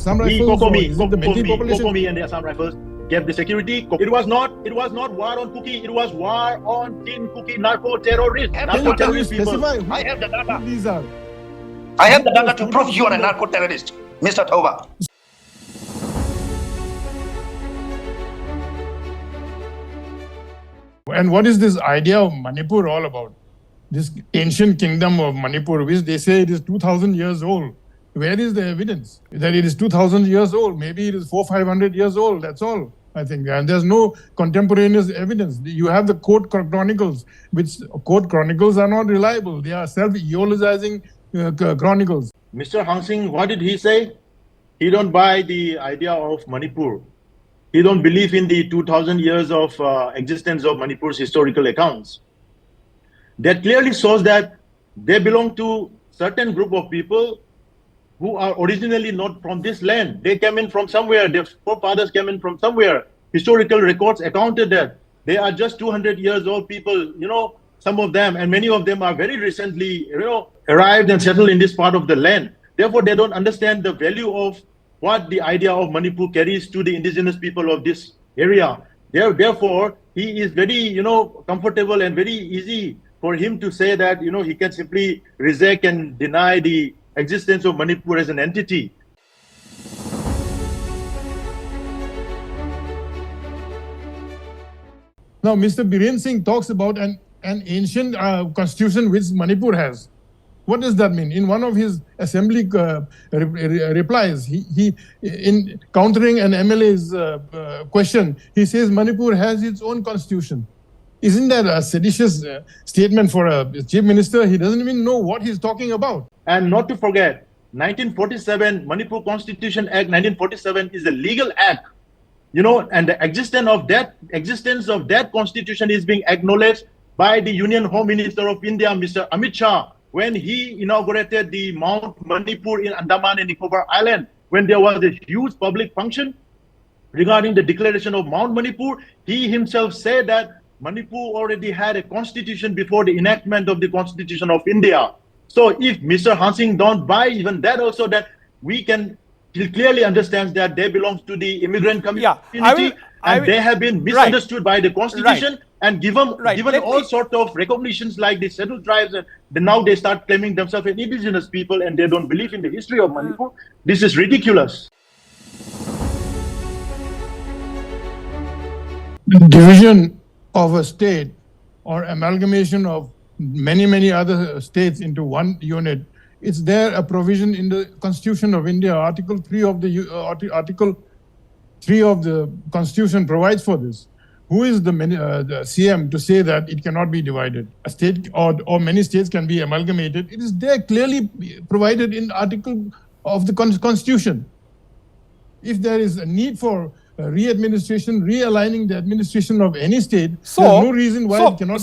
Assam Rifles? Kokomi, Is it the Meitei population? Kokomi and the Assam Rifles gave the security. It was not war on Kuki. It was war on Jin Kuki narco-terrorists. Can you People. specify I have the data. who these are? I have the data to prove you are a narco-terrorist, Mr. Athouba. And what is this idea of Manipur all about? This ancient kingdom of Manipur, which they say it is 2,000 years old. Where is the evidence that it is 2,000 years old? Maybe it is 400-500 years old. That's all, I think. And there's no contemporaneous evidence. You have the court chronicles, which court chronicles are not reliable. They are self-eulogizing chronicles. Mr. Hangshing, what did he say? He don't buy the idea of Manipur. He don't believe in the 2,000 years of existence of Manipur's historical accounts. That clearly shows that they belong to certain group of people who are originally not from this land. They came in from somewhere. Their forefathers came in from somewhere. Historical records accounted that they are just 200 years old people, some of them, and many of them are very recently, arrived and settled in this part of the land. Therefore, they don't understand the value of what the idea of Manipur carries to the indigenous people of this area. Therefore, he is very, comfortable and very easy for him to say that, he can simply reject and deny the existence of Manipur as an entity. Now, Mr. Biren Singh talks about an ancient constitution which Manipur has. What does that mean? In one of his assembly replies, he in countering an MLA's question, he says Manipur has its own constitution. Isn't that a seditious statement for a chief minister? He doesn't even know what he's talking about. And not to forget, 1947, Manipur Constitution Act 1947 is a legal act, and the existence of that constitution is being acknowledged by the Union Home Minister of India, Mr. Amit Shah, when he inaugurated the Mount Manipur in Andaman and Nicobar Island, when there was a huge public function regarding the declaration of Mount Manipur. He himself said that Manipur already had a constitution before the enactment of the Constitution of India. So if Mr. Hangshing don't buy even that also, that we can clearly understand that they belong to the immigrant community, they have been misunderstood by the Constitution and given all sorts of recognitions like the settled tribes. And now they start claiming themselves an indigenous people and they don't believe in the history of Manipur. This is ridiculous. Division of a state or amalgamation of many other states into one unit, it's there a provision in the Constitution of India. Article 3 of the Constitution provides for this. Who is the CM to say that it cannot be divided? A state or many states can be amalgamated. It is there clearly provided in article of the Constitution. If there is a need for realigning the administration of any state, there's no reason why it cannot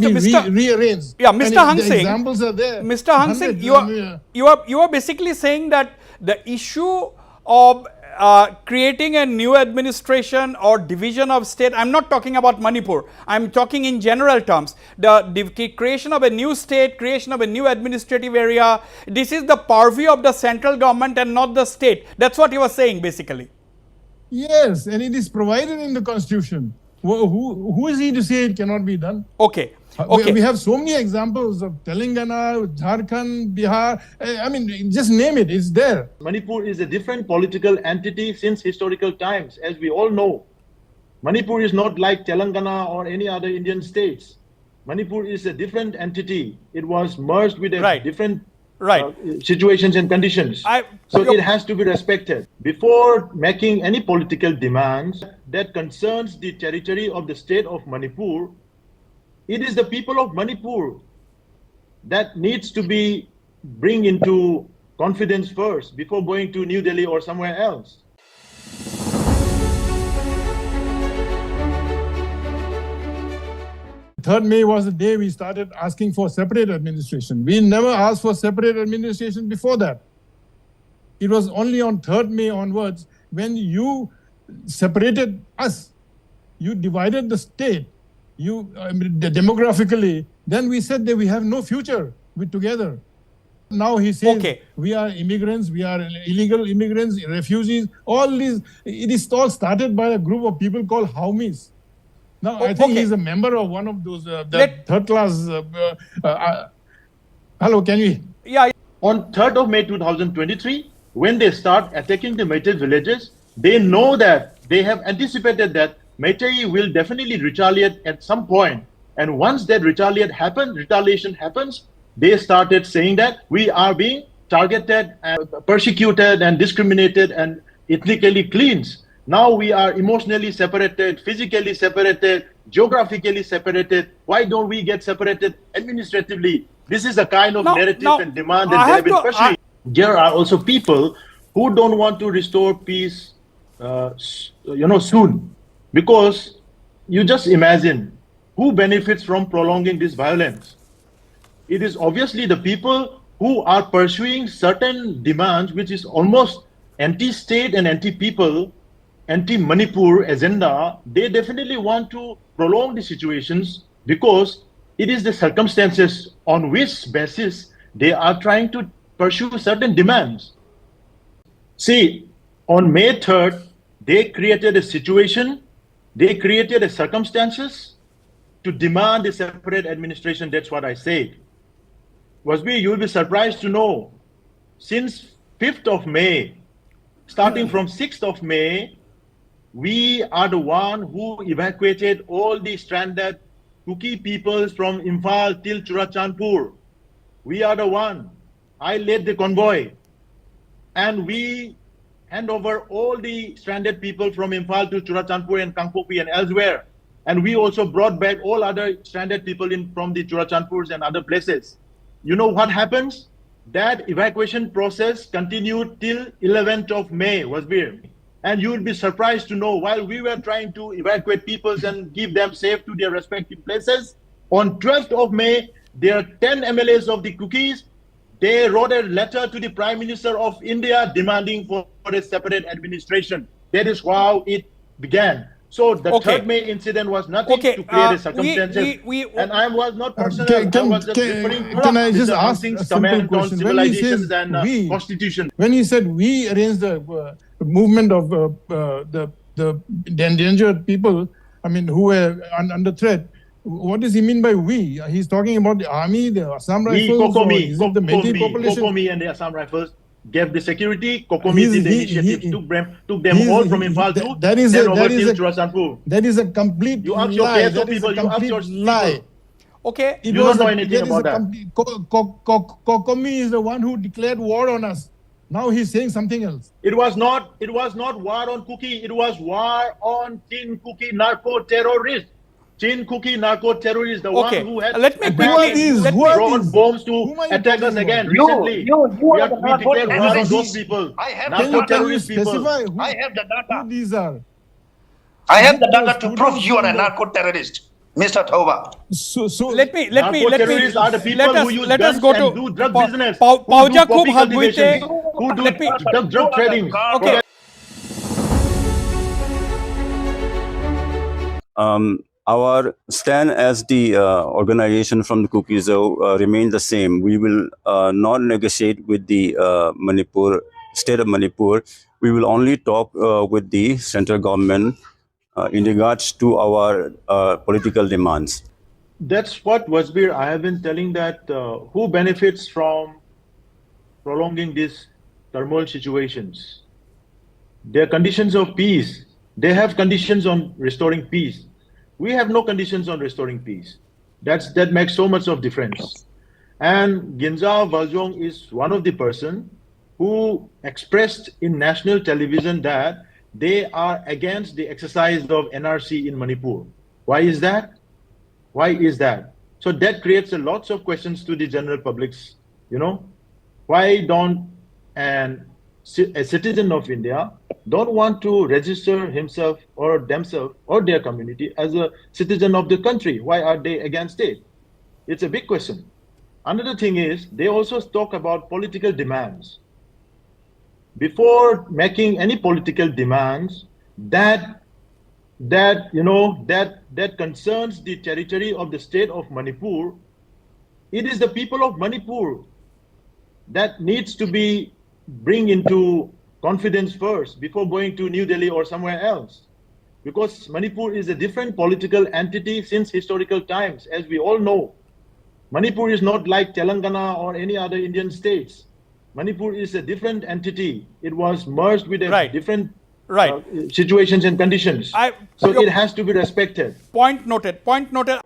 be rearranged. Yeah, Mr. Hangshing, the examples are there. Mr. Hangshing, you are basically saying that the issue of creating a new administration or division of state, I'm not talking about Manipur, I'm talking in general terms, the creation of a new state, creation of a new administrative area, this is the purview of the central government and not the state. That's what you are saying basically. Yes, and it is provided in the Constitution. Who is he to say it cannot be done? Okay. We have so many examples of Telangana, Jharkhand, Bihar. I mean, just name it. It's there. Manipur is a different political entity since historical times, as we all know. Manipur is not like Telangana or any other Indian states. Manipur is a different entity. It was merged with a different situations and conditions. So it has to be respected. Before making any political demands that concerns the territory of the state of Manipur, it is the people of Manipur that needs to be bring into confidence first before going to New Delhi or somewhere else. May was the day we started asking for separate administration. We never asked for separate administration before that. It was only on May onwards when you separated us. You divided the state. Demographically, then we said that we have no future together. Now he says, Okay. we are immigrants, we are illegal immigrants, refugees, all these. It is all started by a group of people called Haumis. Now, I think Okay. he's a member of one of those third class. Hello, can you? Yeah. On 3rd of May 2023, when they start attacking the Meitei villages, they know that they have anticipated that Meitei will definitely retaliate at some point. And once that retaliation happens, they started saying that we are being targeted and persecuted and discriminated and ethnically cleansed. Now we are emotionally separated, physically separated, geographically separated. Why don't we get separated administratively? This is the kind of narrative and demand that they have been pursuing. There are also people who don't want to restore peace, soon, because you just imagine who benefits from prolonging this violence. It is obviously the people who are pursuing certain demands, which is almost anti-state and anti-people, anti-Manipur agenda. They definitely want to prolong the situations because it is the circumstances on which basis they are trying to pursue certain demands. See, on May 3rd, they created a situation, they created a circumstances to demand a separate administration. That's what I said. Wasbi, you will be surprised to know, since 5th of May, starting from 6th of May, we are the one who evacuated all the stranded Kuki peoples from Imphal till Churachandpur. We are the one. I led the convoy. And we hand over all the stranded people from Imphal to Churachandpur and Kangpopi and elsewhere. And we also brought back all other stranded people from the Churachandpurs and other places. You know what happens? That evacuation process continued till 11th of May, Wasbir. And you will be surprised to know, while we were trying to evacuate people and give them safe to their respective places, on 12th of May, there are 10 MLAs of the Kukis. They wrote a letter to the Prime Minister of India demanding for a separate administration. That is how it began. So the 3rd May incident was nothing to create a circumstances. And I was not personal. I was just referring to can I just ask Hangshing's a simple comment on question? civilizations and constitution. When he said we arranged the movement of the endangered people, I mean, who were under threat, what does he mean by we? He's talking about the army, the Assam Rifles, or is it the Meitei population? Kokomi and the Assam Rifles gave the security. Kokomi did the initiative, took them all from Imphal to that is a complete you ask your lie. that is a complete lie. Okay. You don't know anything about that. Kokomi is the one who declared war on us. Now he's saying something else. It was not war on Kuki. It was war on Chin Kuki narco-terrorists. Chin Kuki narco-terrorists, the one who had brought bombs to attack us again recently. We declared war on those people. Narco-terrorist people. I have the data. Who these are? I have the data to prove you are a narco-terrorist, Mr. Athouba. So let me narco-terrorists are the people who use guns and do drug business. Pauja khub hat buite. Who do drug trading. Okay. Our stand as the organization from the Kukis remains the same. We will not negotiate with the state of Manipur. We will only talk with the central government in regards to our political demands. That's what Wasbir, I have been telling that who benefits from prolonging these turmoil situations? Their conditions of peace. They have conditions on restoring peace. We have no conditions on restoring peace. That makes so much of difference. And Ginza Vualzong is one of the person who expressed in national television that they are against the exercise of NRC in Manipur. Why is that? Why is that? So that creates a lots of questions to the general publics. Why don't a citizen of India don't want to register himself or themselves or their community as a citizen of the country? Why are they against it? It's a big question. Another thing is they also talk about political demands. Before making any political demands that concerns the territory of the state of Manipur, it is the people of Manipur that needs to be bring into confidence first before going to New Delhi or somewhere else. Because Manipur is a different political entity since historical times, as we all know. Manipur is not like Telangana or any other Indian states. Manipur is a different entity. It was merged with a different situations and conditions. So it has to be respected. Point noted. Point noted.